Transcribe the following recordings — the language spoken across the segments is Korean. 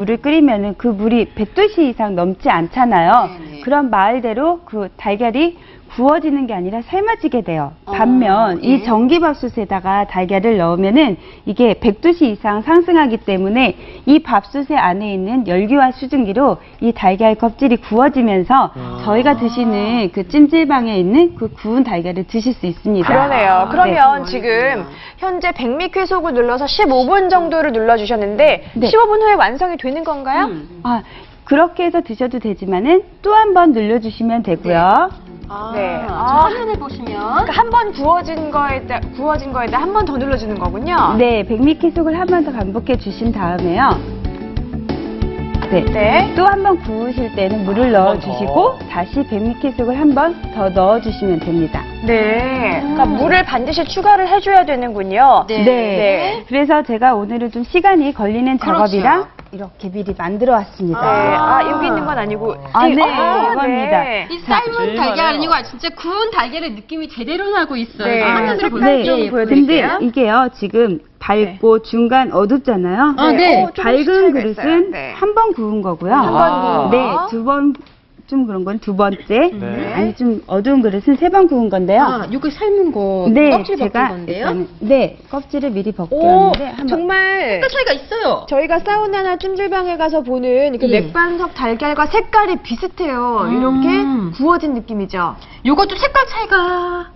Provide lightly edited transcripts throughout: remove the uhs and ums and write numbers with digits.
물을 끓이면은 그 물이 100도씨 이상 넘지 않잖아요. 네네. 그런 말대로 그 달걀이 구워지는 게 아니라 삶아지게 돼요. 반면 예. 이 전기밥솥에다가 달걀을 넣으면은 이게 100도씨 이상 상승하기 때문에 이 밥솥의 안에 있는 열기와 수증기로 이 달걀 껍질이 구워지면서 저희가 드시는 그 찜질방에 있는 그 구운 달걀을 드실 수 있습니다. 그러네요. 그러면 네. 지금 현재 100미쾌속을 눌러서 15분 정도를 눌러주셨는데 네. 15분 후에 완성이 되는 건가요? 아, 그렇게 해서 드셔도 되지만은 또 한 번 눌러주시면 되고요. 네. 화면에 보시면 그러니까 한 번 구워진 거에다 한 번 더 눌러주는 거군요. 네, 백미키속을 한 번 더 반복해 주신 다음에요. 네. 네. 또 한 번 구우실 때는 물을 넣어주시고 다시 백미키속을 한 번 더 넣어주시면 됩니다. 네. 그러니까 물을 반드시 추가를 해줘야 되는군요. 네. 네. 그래서 제가 오늘은 좀 시간이 걸리는 그렇죠. 작업이랑 이렇게 미리 만들어 왔습니다. 네. 아, 여기 있는 건 아니고. 아, 네, 아, 이겁니다. 네. 이 삶은 달걀 아니고 진짜 구운 달걀의 느낌이 제대로 나고 있어요. 네. 화면으로 색깔 좀 보여드릴게요. 보여드릴게요. 근데 이게요, 지금 밝고 중간 어둡잖아요. 아, 네. 조금씩 밝은 차이가 있어요. 그릇은 네. 한 번 구운 거고요. 한 번 구운 네, 거. 두 번, 좀 그런 건 두 번째. 네. 아니, 좀 어두운 그릇은 세 번 구운 건데요. 아, 요거 삶은 거 네, 껍질 벗긴 제가 건데요. 일단은, 네, 껍질을 미리 오, 벗겼는데 한번 정말 색깔 차이가 있어요. 저희가 사우나나 찜질방에 가서 보는 그 예. 맥반석 달걀과 색깔이 비슷해요. 이렇게 구워진 느낌이죠. 요것도 색깔 차이가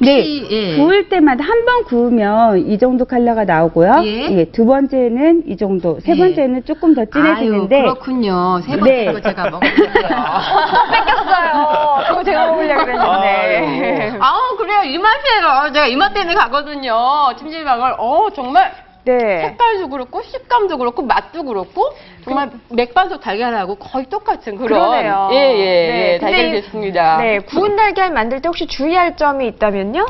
네, 혹시 예. 구울 때마다 한 번 구우면 이 정도 컬러가 나오고요. 예. 두 번째는 이 정도, 세 예. 번째는 조금 더 진해지는데 아유, 그렇군요. 세 번째 네. 거 제가 먹어볼게요. 뺏겼어요. 그거 제가 먹으려고 그랬는데. 아, 그래요. 이 맛이에요. 제가 이맛때문에 가거든요. 찜질방을. 정말 네. 색깔도 그렇고 식감도 그렇고 맛도 그렇고 정말 맥반석 달걀하고 거의 똑같은 그런 그러네요. 예, 근데 달걀이 이- 됐습니다. 네, 구운 달걀 만들 때 혹시 주의할 점이 있다면요?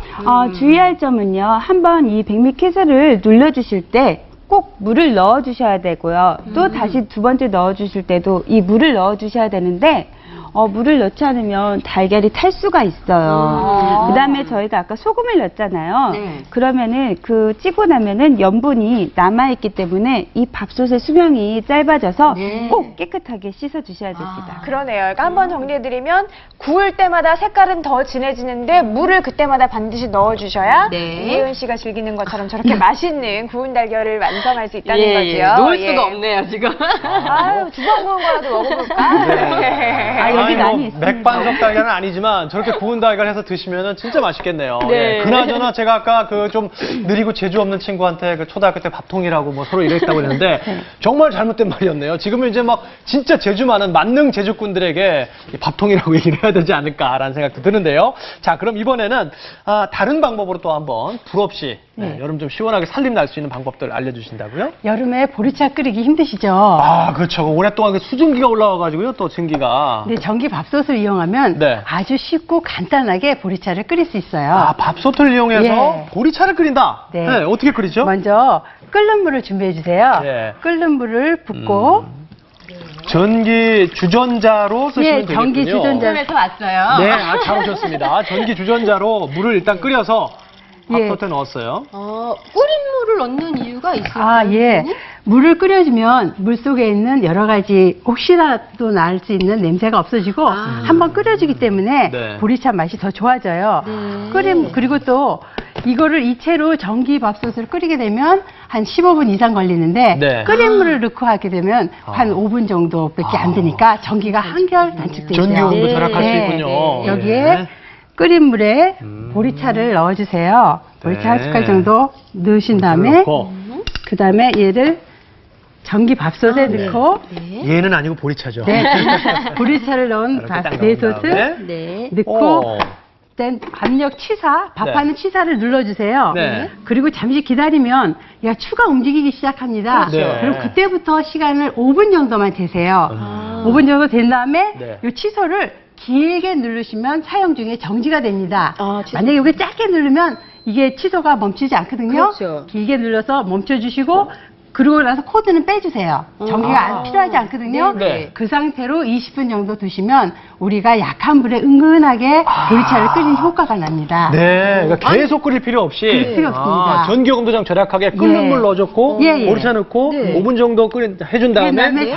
주의할 점은요. 한번 이 백미캐슬을 눌러주실 때 꼭 물을 넣어주셔야 되고요. 또 다시 두 번째 넣어주실 때도 이 물을 넣어주셔야 되는데 물을 넣지 않으면 달걀이 탈 수가 있어요. 그다음에 저희가 아까 소금을 넣었잖아요. 네. 그러면은 그 찌고 나면은 염분이 남아있기 때문에 이 밥솥의 수명이 짧아져서 네. 꼭 깨끗하게 씻어주셔야 됩니다. 그러네요. 그러니까 한번 정리해드리면 구울 때마다 색깔은 더 진해지는데 물을 그때마다 반드시 넣어주셔야 네. 이혜은 씨가 즐기는 것처럼 저렇게 맛있는 구운 달걀을 완성할 수 있다는 거죠. 놓을 예. 수가 없네요, 지금. 아유, 두 번 구운 거라도 먹어볼까? 네. 아, 여기 아니, 많이 있습니다. 맥반석 달걀은 아니지만 저렇게 구운 달걀 해서 드시면 진짜 맛있겠네요. 네. 예. 그나저나 제가 아까 그 좀 느리고 재주 없는 친구한테 그 초등학교 때 밥통이라고 뭐 서로 이랬다고 했는데 정말 잘못된 말이었네요. 지금은 이제 막 진짜 재주 많은 만능 재주꾼들에게 이 밥통이라고 얘기를 해야 되지 않을까라는 생각도 드는데요. 자, 그럼 이번에는 다른 방법으로 또 한번 불 없이 여름 좀 시원하게 살림 날 수 있는 방법들 알려주신다고요? 여름에 보리차 끓이기 힘드시죠? 아, 그렇죠. 오랫동안 그 수증기가 올라와가지고요, 또 증기가. 네, 전기 밥솥을 이용하면 네. 아주 쉽고 간단하게 보리차를 끓일 수 있어요. 아, 밥솥을 이용해서 예. 보리차를 끓인다? 네. 어떻게 끓이죠? 먼저 끓는 물을 준비해 주세요. 예. 끓는 물을 붓고 전기 주전자로 쓰시면 예, 되겠군요. 전기 주전자. 에서 왔어요. 네, 잘 오셨습니다. 전기 주전자로 물을 일단 끓여서 예. 밥솥에 넣었어요. 끓인 물을 넣는 이유가 있어요. 아, 예. 물을 끓여주면 물 속에 있는 여러 가지 혹시라도 날 수 있는 냄새가 없어지고 한번 끓여주기 때문에 네. 보리차 맛이 더 좋아져요. 그리고 또 이거를 이채로 전기 밥솥을 끓이게 되면 한 15분 이상 걸리는데 네. 끓인 물을 넣고 하게 되면 한 5분 정도밖에 안 되니까 전기가 한결 단축되죠. 전기 온도 절약할 수 네. 있군요. 여기에 네. 끓인 물에 보리차를 넣어주세요. 보리차 네. 한 숟갈 정도 넣으신 다음에 넣고. 그 다음에 얘를 전기 밥솥에 넣고 얘는 아니고 보리차죠. 네, 보리차를 넣은 이렇게 딱 넣은 밥솥을 다음에. 네. 넣고 일단 압력 취사, 밥하는 취사를 눌러주세요. 네. 그리고 잠시 기다리면 얘가 추가 움직이기 시작합니다. 네. 그럼 그때부터 시간을 5분 정도만 되세요. 5분 정도 된 다음에 네. 이 취소를 길게 누르시면 사용 중에 정지가 됩니다. 취소. 만약에 이게 짧게 누르면 이게 취소가 멈추지 않거든요. 그렇죠. 길게 눌러서 멈춰주시고 그러고 나서 코드는 빼주세요. 전기가 필요하지 않거든요. 네. 그 상태로 20분 정도 두시면 우리가 약한 불에 은근하게 보리차를 끓인 효과가 납니다. 네, 그러니까 계속 끓일 필요 없이 그럴 필요 없습니다. 전기요금도 좀 절약하게 끓는 예. 물 넣어줬고 예, 예. 보리차 넣고 네. 5분 정도 해준 다음에 그다음에